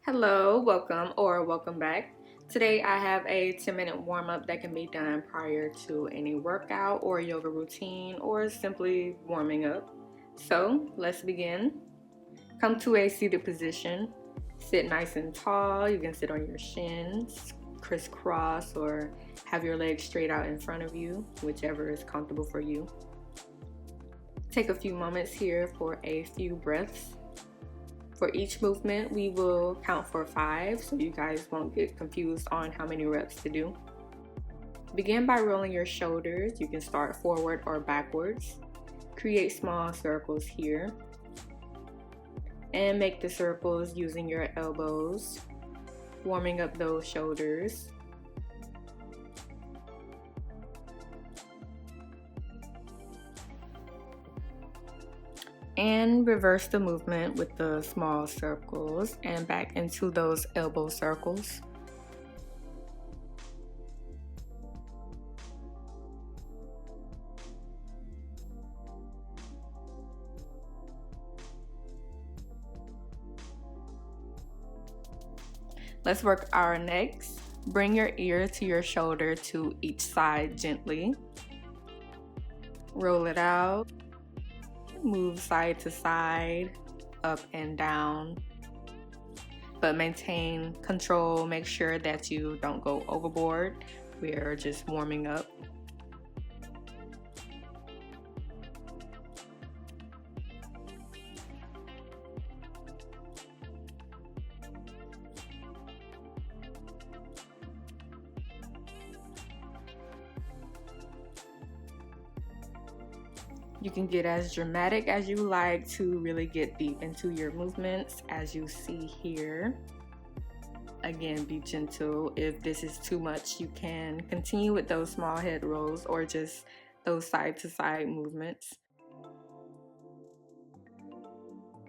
Hello, welcome back. Today I have a 10-minute warm up that can be done prior to any workout or yoga routine or simply warming up. So let's begin. Come to a seated position. Sit nice and tall. You can sit on your shins, crisscross, or have your legs straight out in front of you, whichever is comfortable for you. Take a few moments here for a few breaths. For each movement, we will count for 5 so you guys won't get confused on how many reps to do. Begin by rolling your shoulders. You can start forward or backwards. Create small circles here. And make the circles using your elbows, warming up those shoulders. And reverse the movement with the small circles and back into those elbow circles. Let's work our necks. Bring your ear to your shoulder to each side gently. Roll it out. Move side to side, up and down, but maintain control. Make sure that you don't go overboard. We're just warming up. You can get as dramatic as you like to really get deep into your movements, as you see here. Again, be gentle. If this is too much, you can continue with those small head rolls or just those side to side movements.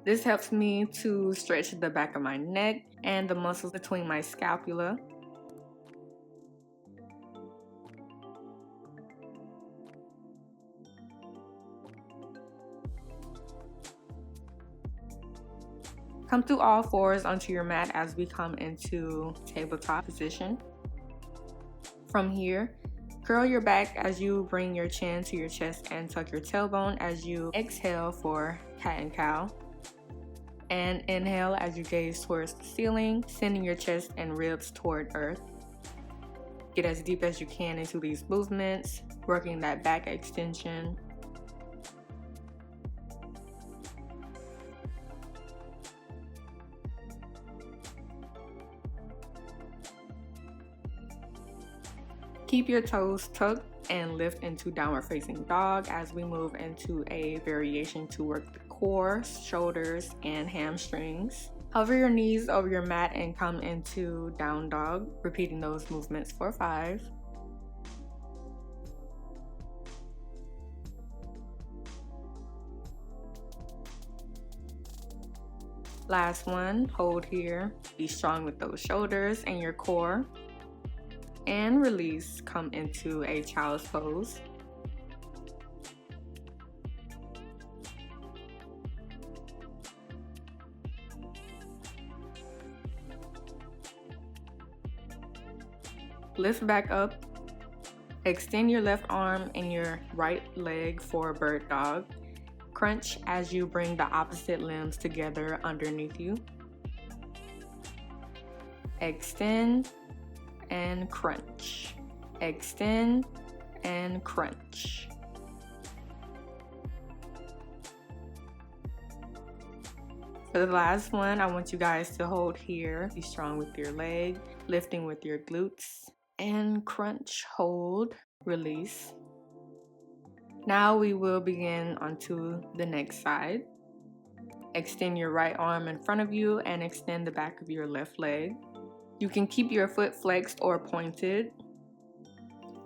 This helps me to stretch the back of my neck and the muscles between my scapula. Come through all fours onto your mat as we come into tabletop position. From here, curl your back as you bring your chin to your chest and tuck your tailbone as you exhale for cat and cow. And inhale as you gaze towards the ceiling, sending your chest and ribs toward earth. Get as deep as you can into these movements, working that back extension. Keep your toes tucked and lift into downward facing dog as we move into a variation to work the core, shoulders, and hamstrings. Hover your knees over your mat and come into down dog, repeating those movements for 5. Last one, hold here. Be strong with those shoulders and your core. And release, come into a child's pose. Lift back up. Extend your left arm and your right leg for bird dog. Crunch as you bring the opposite limbs together underneath you. Extend and crunch. Extend and crunch. For the last one, I want you guys to hold here. Be strong with your leg, lifting with your glutes, and crunch, hold, release. Now we will begin onto the next side. Extend your right arm in front of you and extend the back of your left leg. You can keep your foot flexed or pointed.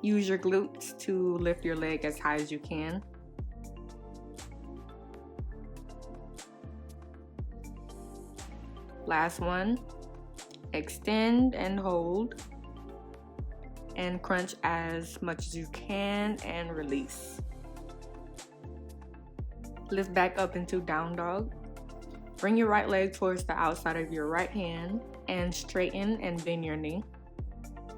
Use your glutes to lift your leg as high as you can. Last one. Extend and hold. And crunch as much as you can and release. Lift back up into down dog. Bring your right leg towards the outside of your right hand and straighten and bend your knee.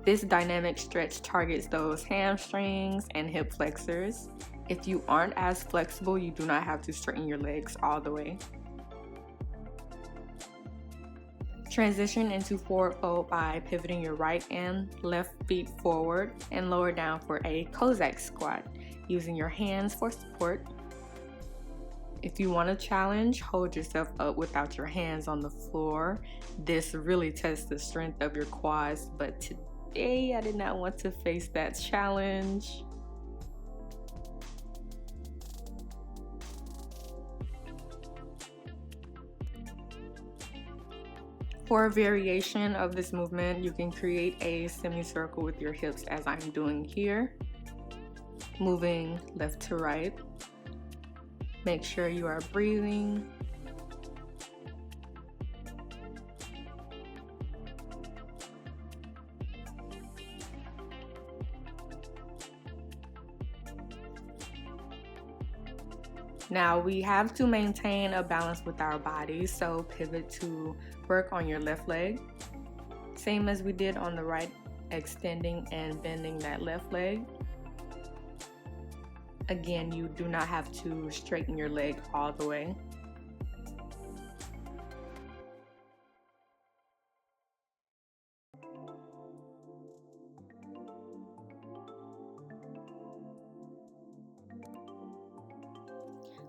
This dynamic stretch targets those hamstrings and hip flexors. If you aren't as flexible, you do not have to straighten your legs all the way. Transition into forward fold by pivoting your right and left feet forward and lower down for a Cossack squat, using your hands for support. If you want a challenge, hold yourself up without your hands on the floor. This really tests the strength of your quads, but today I did not want to face that challenge. For a variation of this movement, you can create a semicircle with your hips as I'm doing here, moving left to right. Make sure you are breathing. Now we have to maintain a balance with our bodies, so pivot to work on your left leg. Same as we did on the right, extending and bending that left leg. Again, you do not have to straighten your leg all the way.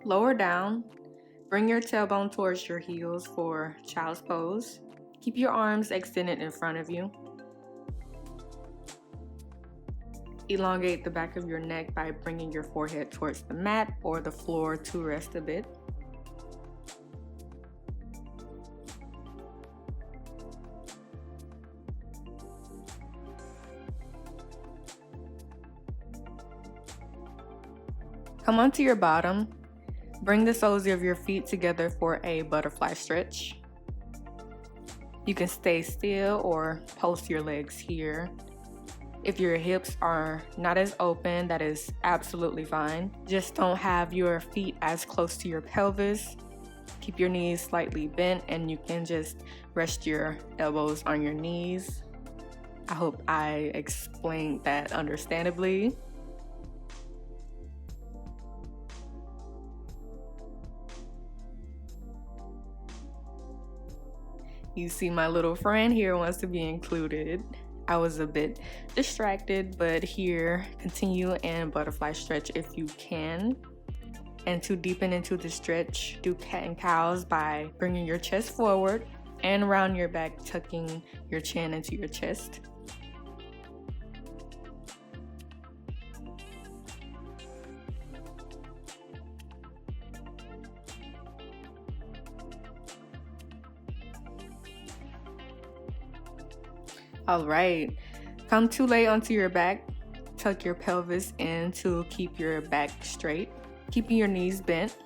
Lower down, bring your tailbone towards your heels for child's pose. Keep your arms extended in front of you. Elongate the back of your neck by bringing your forehead towards the mat or the floor to rest a bit. Come onto your bottom. Bring the soles of your feet together for a butterfly stretch. You can stay still or post your legs here. If your hips are not as open, that is absolutely fine. Just don't have your feet as close to your pelvis. Keep your knees slightly bent and you can just rest your elbows on your knees. I hope I explained that understandably. You see, my little friend here wants to be included. I was a bit distracted, but here, continue and butterfly stretch if you can. And to deepen into the stretch, do cat and cows by bringing your chest forward and around your back, tucking your chin into your chest. All right, come to lay onto your back. Tuck your pelvis in to keep your back straight, keeping your knees bent.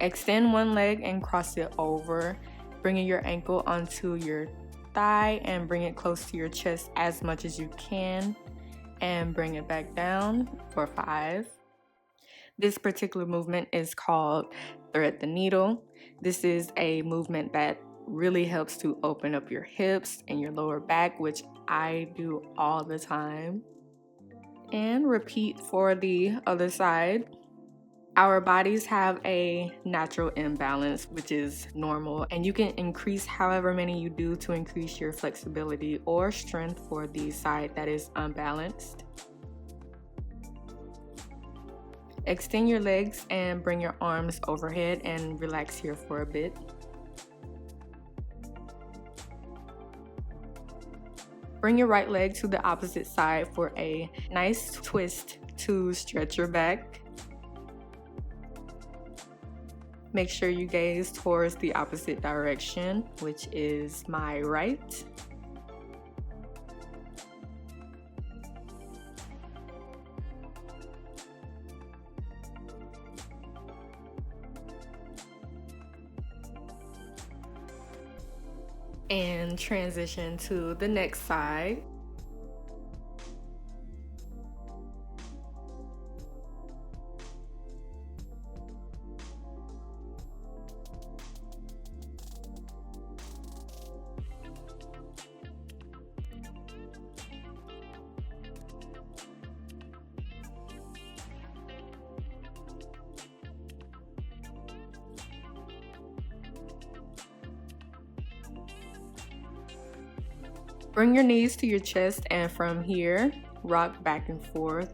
Extend one leg and cross it over, bringing your ankle onto your thigh and bring it close to your chest as much as you can, and bring it back down for 5. This particular movement is called thread the needle. This is a movement that really helps to open up your hips and your lower back, which I do all the time. And repeat for the other side. Our bodies have a natural imbalance, which is normal, and you can increase however many you do to increase your flexibility or strength for the side that is unbalanced. Extend your legs and bring your arms overhead and relax here for a bit. Bring your right leg to the opposite side for a nice twist to stretch your back. Make sure you gaze towards the opposite direction, which is my right. And transition to the next side. Bring your knees to your chest, and from here, rock back and forth.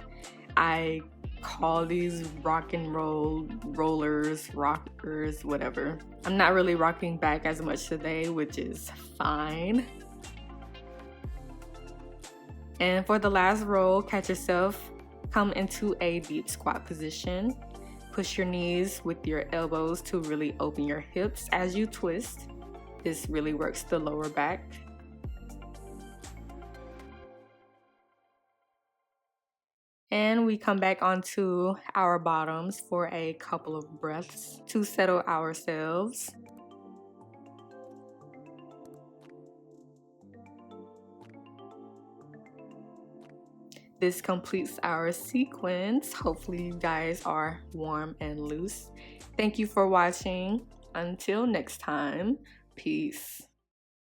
I call these rock and roll rollers, rockers, whatever. I'm not really rocking back as much today, which is fine. And for the last roll, catch yourself, come into a deep squat position. Push your knees with your elbows to really open your hips as you twist. This really works the lower back. And we come back onto our bottoms for a couple of breaths to settle ourselves. This completes our sequence. Hopefully you guys are warm and loose. Thank you for watching. Until next time, peace.